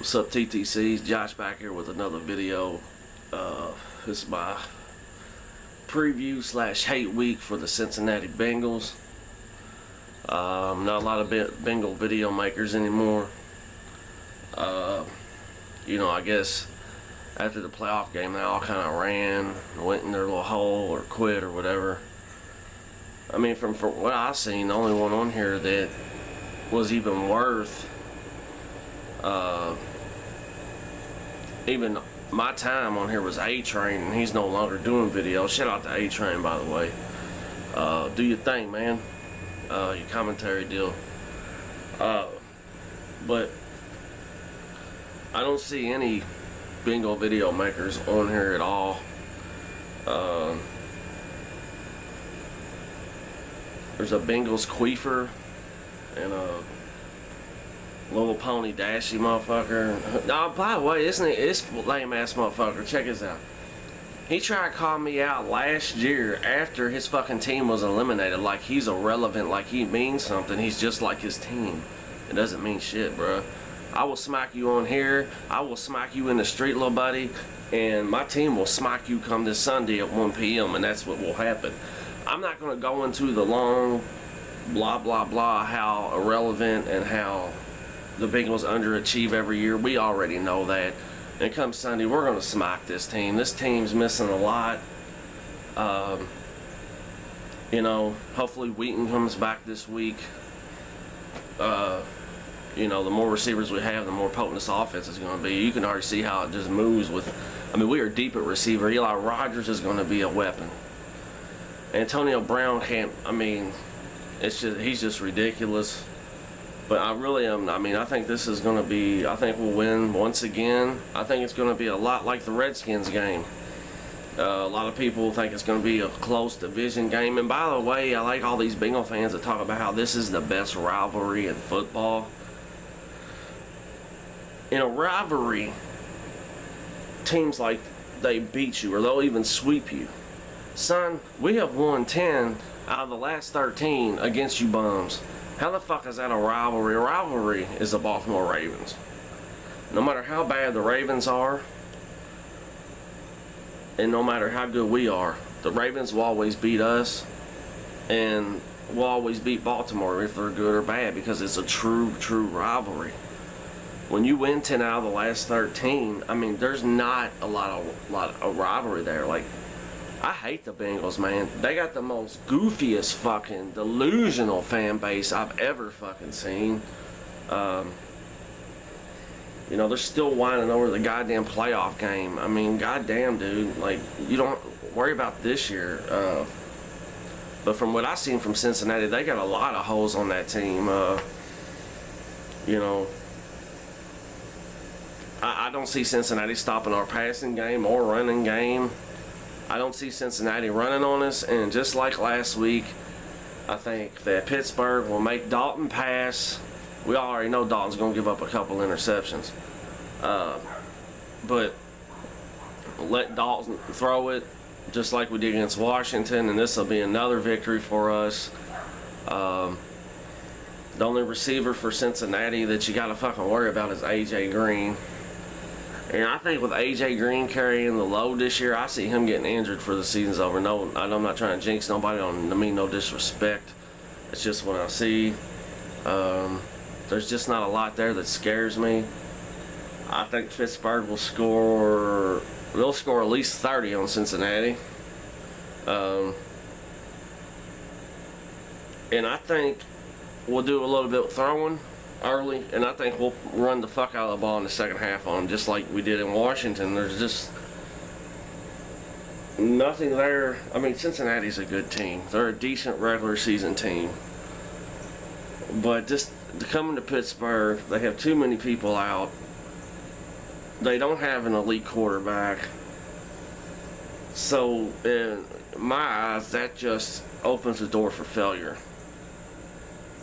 What's up, TTCs? Josh back here with another video. This is my preview slash hate week for the Cincinnati Bengals. Not a lot of Bengal video makers anymore. I guess after the playoff game, they all kind of ran, went in their little hole or quit or whatever. I mean, from what I've seen, the only one on here that was even worth even my time on here was A-Train, and he's no longer doing videos. Shout out to A-Train, by the way. Do your thing, man. Your commentary deal. But I don't see any Bengal video makers on here at all. There's a Bengals queefer and a Little Pony Dashy motherfucker. No, by the way, isn't it? It's lame ass motherfucker. Check this out. He tried to call me out last year after his fucking team was eliminated, like he's irrelevant, like he means something. He's just like his team. It doesn't mean shit, bro. I will smack you on here. I will smack you in the street, little buddy, and my team will smack you come this Sunday at 1 p.m. and that's what will happen. I'm not gonna go into the long blah blah blah how irrelevant and how the Bengals underachieve every year. We already know that. And come Sunday, we're going to smack this team. This team's missing a lot. Hopefully Wheaton comes back this week. The more receivers we have, the more potent this offense is going to be. You can already see how it just moves with. I mean, we are deep at receiver. Eli Rogers is going to be a weapon. Antonio Brown can't. I mean, he's just ridiculous. But I really am. I mean, I think this is going to be. I think we'll win once again. I think it's going to be a lot like the Redskins game. A lot of people think it's going to be a close division game. And by the way, I like all these Bengal fans that talk about how this is the best rivalry in football. In a rivalry, teams like they beat you or they'll even sweep you. Son, we have won 10 out of the last 13 against you bums. How the fuck is that a rivalry? A rivalry is the Baltimore Ravens. No matter how bad the Ravens are, and no matter how good we are, the Ravens will always beat us, and will always beat Baltimore if they're good or bad, because it's a true rivalry. When you win 10 out of the last 13, I mean, there's not a lot of rivalry there. Like, I hate the Bengals, man. They got the most goofiest fucking delusional fan base I've ever fucking seen. They're still whining over the goddamn playoff game. I mean, goddamn, dude. Like, you don't worry about this year. But from what I've seen from Cincinnati, they got a lot of holes on that team. I don't see Cincinnati stopping our passing game or running game. I don't see Cincinnati running on us, and just like last week, I think that Pittsburgh will make Dalton pass. We already know Dalton's going to give up a couple interceptions. But let Dalton throw it just like we did against Washington, and this will be another victory for us. The only receiver for Cincinnati that you got to fucking worry about is A.J. Green. And I think with A.J. Green carrying the load this year, I see him getting injured for the season's over. No, I'm not trying to jinx nobody. I mean no disrespect. It's just what I see. There's just not a lot there that scares me. I think Pittsburgh will score. They'll score at least 30 on Cincinnati. And I think we'll do a little bit of throwing early, and I think we'll run the fuck out of the ball in the second half on them, just like we did in Washington. There's just nothing there. I mean, Cincinnati's a good team. They're a decent regular season team. But just coming to Pittsburgh, they have too many people out. They don't have an elite quarterback. So, in my eyes, that just opens the door for failure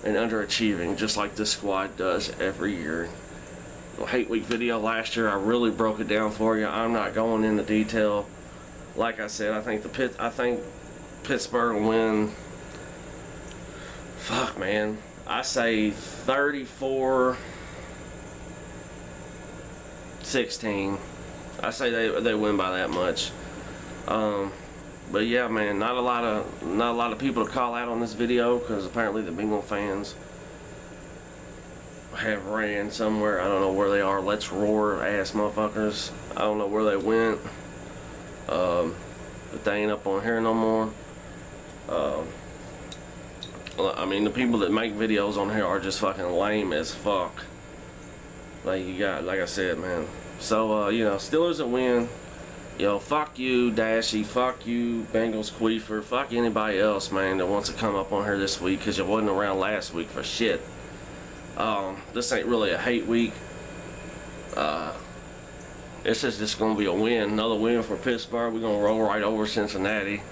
and underachieving, just like this squad does every year. The hate week video last year, I really broke it down for you. I'm not going into detail. Like I said, I think Pittsburgh will win. Fuck, man. I say 34 16. I say they win by that much. But yeah, man, not a lot of people to call out on this video because apparently the Bengal fans have ran somewhere. I don't know where they are. Let's roar ass motherfuckers. I don't know where they went. But they ain't up on here no more. I mean, the people that make videos on here are just fucking lame as fuck. Like you got, like I said, man. So you know, Steelers a win. Yo, fuck you, Dashy. Fuck you, Bengals Queefer. Fuck anybody else, man, that wants to come up on here this week because you wasn't around last week for shit. This ain't really a hate week. This is just gonna be a win, another win for Pittsburgh. We're gonna roll right over Cincinnati.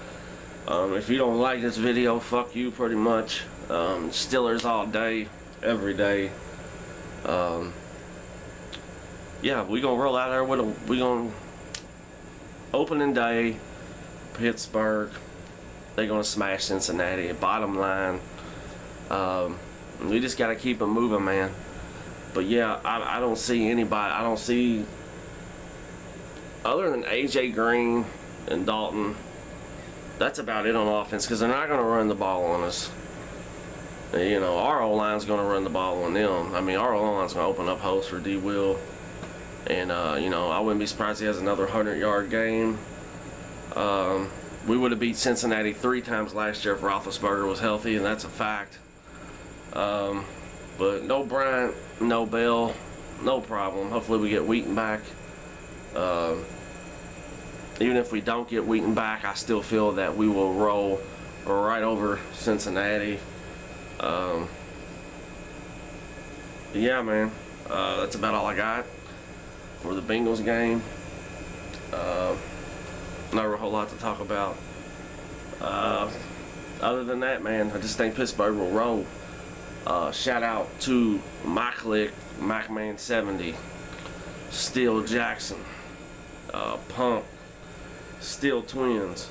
If you don't like this video, fuck you pretty much. Steelers all day, every day. Yeah, we gonna roll out there with we gonna opening day, Pittsburgh. They're gonna smash Cincinnati. Bottom line, we just gotta keep it moving, man. But yeah, I don't see anybody. I don't see other than AJ Green and Dalton. That's about it on offense because they're not gonna run the ball on us. You know, our O-line's gonna run the ball on them. I mean, our O-line's gonna open up holes for D. Will. And, you know, I wouldn't be surprised if he has another 100-yard game. We would have beat Cincinnati 3 times last year if Roethlisberger was healthy, and that's a fact. But no Bryant, no Bell, no problem. Hopefully we get Wheaton back. Even if we don't get Wheaton back, I still feel that we will roll right over Cincinnati. Yeah, man. That's about all I got for the Bengals game. Not a whole lot to talk about. Other than that, man, I just think Pittsburgh will roll. Shout out to my clique, MacMan70, Steel Jackson, Pump, Steel Twins,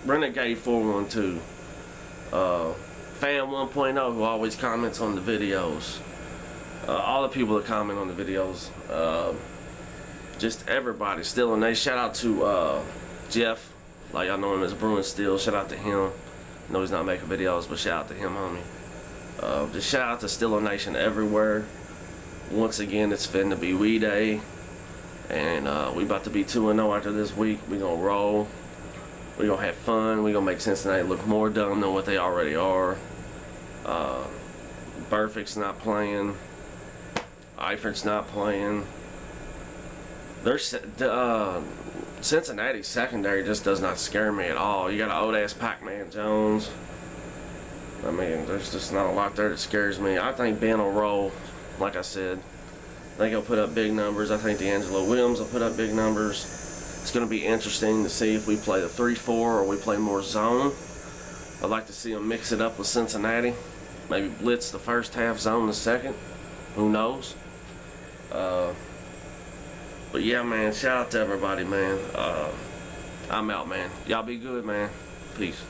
Renegade 412, Fan 1.0 who always comments on the videos. All the people that comment on the videos, just everybody, Still, and they shout out to Jeff, like I know him as Bruin Steel. Shout out to him. I know he's not making videos, but shout out to him, homie. Just shout out to Steeler Nation everywhere. Once again, it's finna be WE Day, and we about to be 2-0 after this week. We gonna roll. We gonna have fun. We gonna make Cincinnati look more dumb than what they already are. Burfict's not playing. Eifert's not playing. Cincinnati's secondary just does not scare me at all. You got an old ass Pac-Man Jones. I mean, there's just not a lot there that scares me. I think Ben will roll, like I said. I think he'll put up big numbers. I think D'Angelo Williams will put up big numbers. It's going to be interesting to see if we play the 3-4 or we play more zone. I'd like to see them mix it up with Cincinnati. Maybe blitz the first half, zone the second. Who knows? But yeah, man, shout out to everybody, man. I'm out, man. Y'all be good, man. Peace.